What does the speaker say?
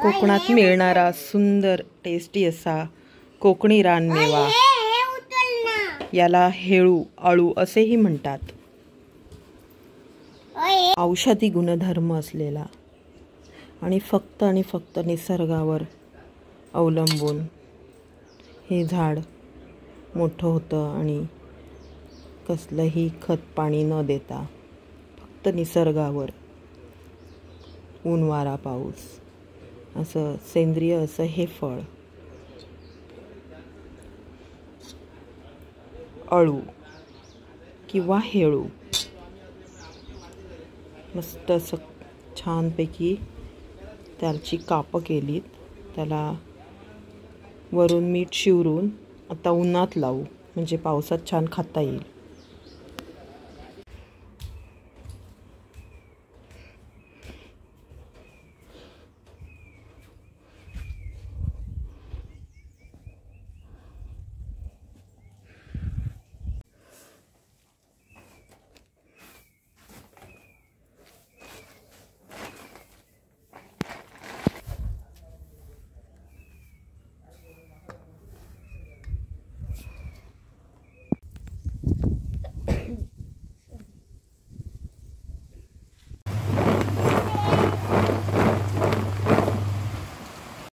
कोकणात मिळणारा सुंदर टेस्टी असा कोकणी रानमेवा, याला हेळू अळू असेही म्हणतात. औषधी गुणधर्म असलेला आणि फक्त निसर्गावर अवलंबून हे झाड मोठं होतं आणि कसलंही खत पाणी न देता फक्त निसर्गावर ऊन वारा पाऊस असं सेंद्रिय असं हे फळ अळू किंवा हेळू. मस्त असं छानपैकी त्याची कापं केलीत, त्याला वरून मीठ शिवरून आता उन्हात लावू म्हणजे पावसात छान खाता येईल.